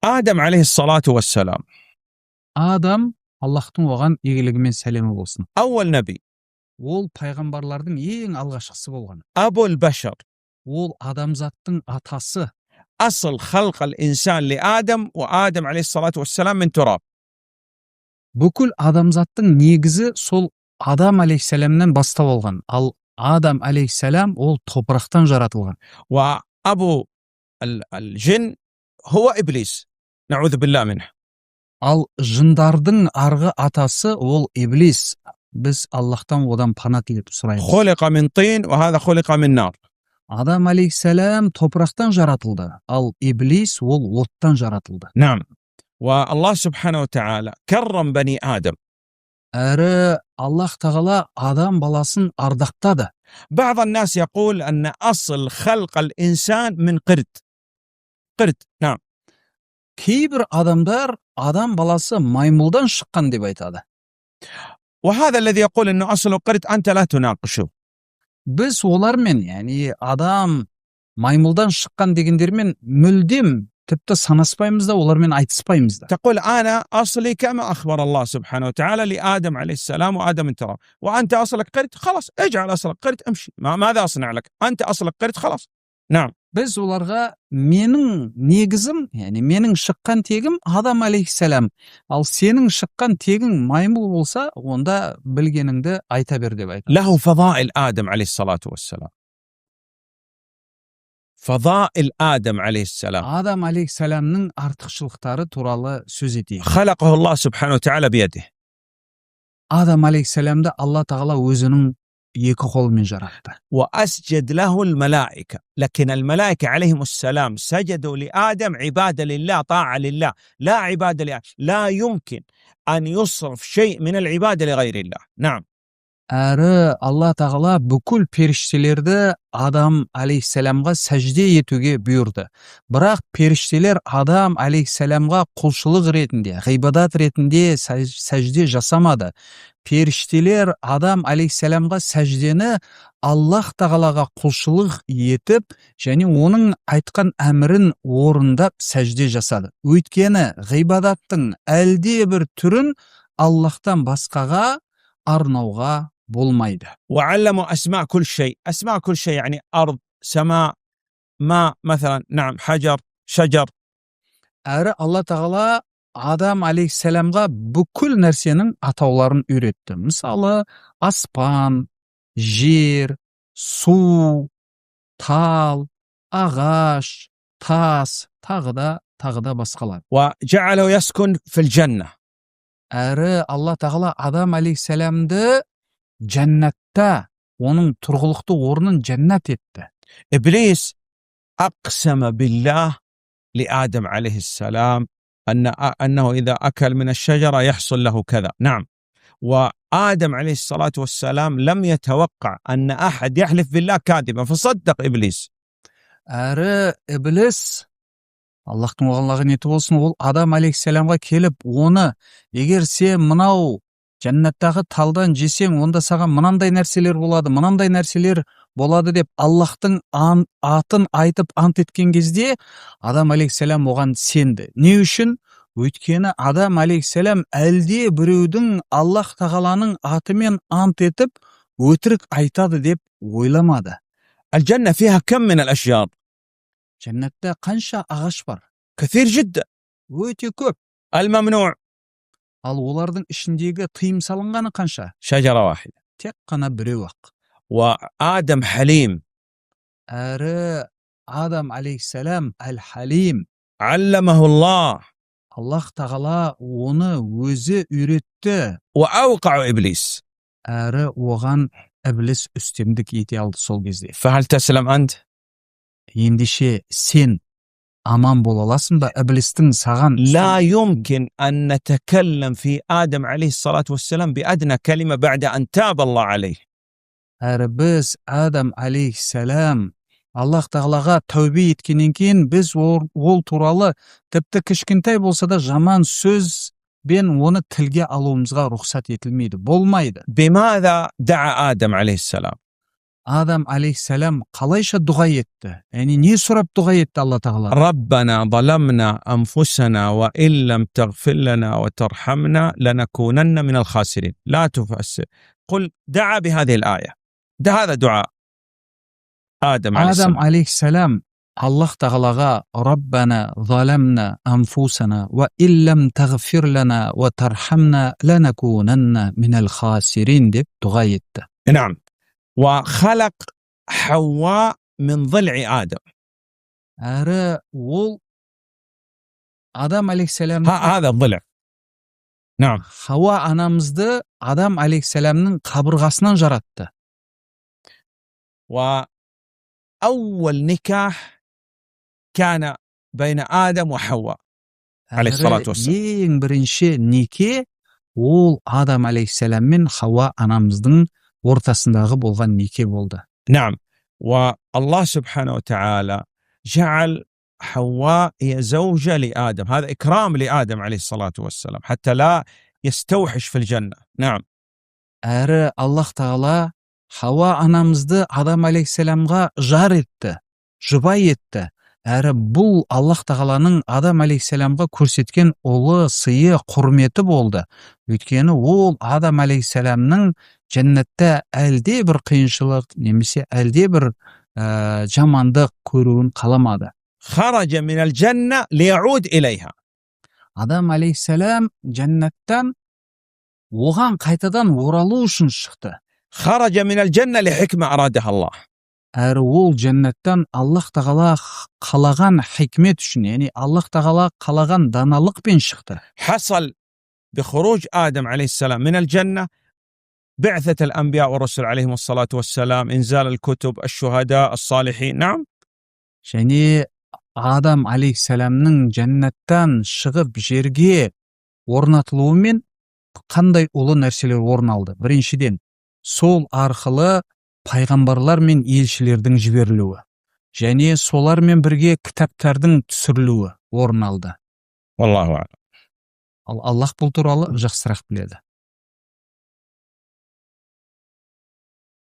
آدم عليه الصلاة والسلام Адам Аллахтың оған игілігі мен сәлемі болсын. أول نبي، Ол пайғамбарлардың ең алғашқысы болған. أبو البشر، Ол адамзаттың атасы. أصل خلق الإنسان لآدم، وآدم عليه الصلاة والسلام من تراب. Бүкіл адамзаттың негізі сол Адам алейхиссаламнан бастау алған. Ал Адам алейхиссалам ол топырақтан жаратылған. وأبو الجن هو إبليس، نعوذ بالله منه. Ал жындардың арғы атасы ол иблис. Біз Аллахтан одан пана тілеп сұраймыз. خلق من طين وهذا خلق من نار. Адам алейхиссалам топырақтан жаратылды, ал иблис ол оттан жаратылды. نعم. والله سبحانه وتعالى كرم بني آدم. Әрі Аллах тағала адам баласын ардақтады. بعض الناس يقول أن أصل خلق الإنسان من قرد. نعم. Кейбір адамдар адам баласы маймылдан шыққан деп айтады. وهذا الذي يقول أنه أصله قرد أنت لا تناقشه. Біз олармен, яғни адам маймылдан шыққан дегендермен мүлдем тіпті санаспаймыз да, олармен айтыспаймыз да. تقول أنا أصلي كما أخبر الله سبحانه وتعالى لآدم عليه السلام وآدم من تراب، وأنت أصلك قرد، خلاص اجعل أصلك قرد امشي، ماذا أصنع لك؟ أنت أصلك قرد خلاص. نعم. Біз оларға менің негізім, яғни менің шыққан тегім Адам алейхиссалам, ал сенің шыққан тегің маймыл болса, онда білгеніңді айта бер деп айтады. له فضائل آدم عليه الصلاة والسلام. فضائل آدم عليه السلام. Адам алейхиссаламның артықшылықтары туралы сөз етейік. خلقه الله سبحانه وتعالى بيده. Адам алейхиссаламды Алла тағала өзінің екі қолымен жаратты. وأسجد له الملائكة، لكن الملائكة عليهم السلام سجدوا لآدم عبادة لله، طاعة لله، لا عبادة لله. لا يمكن أن يصرف شيء من العبادة لغير الله. نعم. Әрі Алла тағала бүкіл періштелерді Адам алейхиссаламға сәжде етуге бұйырды. Бірақ періштелер Адам алейхиссаламға құлшылық ретінде, ғибадат ретінде сәжде жасамады. Періштелер Адам алейхиссаламға сәждені Аллах тағалаға құлшылық етіп, және оның айтқан әмірін орындап сәжде жасады. Өйткені ғибадаттың әлде бір түрін Аллахтан басқаға арнауға болмайды. وعلموا أسماء كل شيء، أسماء كل شيء يعني أرض، سماء، ماء مثلا، نعم، حجر، شجر. Әрі Алла тағала Адам алейхиссаламға бүкіл нәрсенің атауларын үйретті. Мысалы, аспан, жер, су, тал, ағаш, тас, тағы да басқалар. وجعله يسكن في الجنة. Әрі Алла тағала Адам алейхиссаламды жәннатта, оның тұрғылықты орнын жәннат етті. إبليس أقسم بالله لآدم عليه السلام أنه إذا أكل من الشجرة يحصل له كذا. نعم. وآدم عليه الصلاة والسلام لم يتوقع أن أحد يحلف بالله كاذبا فصدق إبليس. Әрі Иблис, Аллахтың оғаллағы неті болсын, ол Адам алейхиссаламға келіп, оны егер сен мынау жәннаттағы талдан жесең, онда саған мынандай нәрселер болады, мынандай нәрселер болады деп Аллахтың атын айтып ант еткен кезде, Адам алейхиссалам оған сенді. Не үшін? Өйткені Адам алейхиссалам әлде біреудің Аллах тағаланың атымен ант етіп, өтірік айтады деп ойламады. الجنة فيها كم من الأشجار؟ Жәннатта қанша ағаш бар? كثير جدا. Өте көп. الممنوع Ал олардың ішіндегі тыйым салынғаны қанша? شجرة واحدة. Тек қана біреу-ақ. وآدم حليم. Әрі Адам алейхиссалам әл-Халим. علمه الله. Аллах тағала оны өзі үйретті. وأوقع إبليس. Әрі оған Иблис үстемдік ете алды сол кезде. فهل تسلم أنت؟ Ендеше сен аман бола аласың ба Иблистің саған? لا يمكن أن نتكلم في آدم عليه الصلاة والسلام بأدنى كلمة بعد أن تاب الله عليه. Әрі біз Адам алейхиссалам Аллах тағалаға тәубе еткеннен кейін біз ол туралы тіпті кішкентай болса да жаман сөз бен оны тілге алуымызға рұқсат етілмейді, болмайды. بماذا دعا آدم عليه السلام؟ Адам алейхиссалам қалайша дұға етті? Яғни не сұрап дұға етті Алла тағала? ربنا ظلمنا أنفسنا وإن لم تغفر لنا وترحمنا لنكونن من الخاسرين. لا تفسر، قل دعا بهذه الآية. ده هذا دعاء آدم عليه Адам السلام. алейхиссалам Аллах тағалаға ربنا ظلمنا أنفسنا وإن لم تغفر لنا وترحمنا لنكونن من الخاسرين деп дұға етті. نعم، وخلق حواء من ضلع آدم. Әрі ол Адам алейхиссалам هذا الضلع. نعم. Хауа анамызды Адам алейхиссаламның қабырғасынан жаратты. وأول نكاح كان بين آدم وحواء عليه الصلاة والسلام. Ең бірінші неке ол Адам алейхиссалам мен Хауа анамыздың ортасындағы болған неке болды. نعم، والله سبحانه وتعالى جعل حواء هي زوجة لآدم. هذا إكرام لآدم عليه الصلاة والسلام حتى لا يستوحش في الجنة. نعم. Әрі Аллах тағала Хауа анамызды Адам алейхиссаламға жар етті, жұбай етті. Әрі бұл Аллах тағаланың Адам алейхиссаламға көрсеткен ұлы сыйы, құрметі болды. Өйткені ол Адам алейхиссаламның жәннатта әлде бір қиыншылық немесе әлде бір жамандық көруін қаламады. خرج من الجنة ليعود إليها. Адам алейхиссалам жәннаттан оған қайтадан оралу үшін шықты. خرج من الجنة لحكمة أرادها الله. Әрі ол жәннаттан Аллах тағала қалаған хикмет үшін, яғни Аллах тағала қалаған даналықпен шықты. حصل بخروج آدم عليه السلام من الجنة بعثة الأنبياء والرسل عليهم الصلاة والسلام، إنزال الكتب، الشهداء، الصالحين. نعم. Және Адам алейхиссаламның жәннаттан шығып жерге орнатылуымен қандай ұлы нәрселер орын алды? Біріншіден, сол арқылы пайғамбарлар мен елшілердің жіберілуі, және солармен бірге кітаптардың түсірілуі орын алды. والله أعلم. Аллах бұл туралы жақсырақ біледі.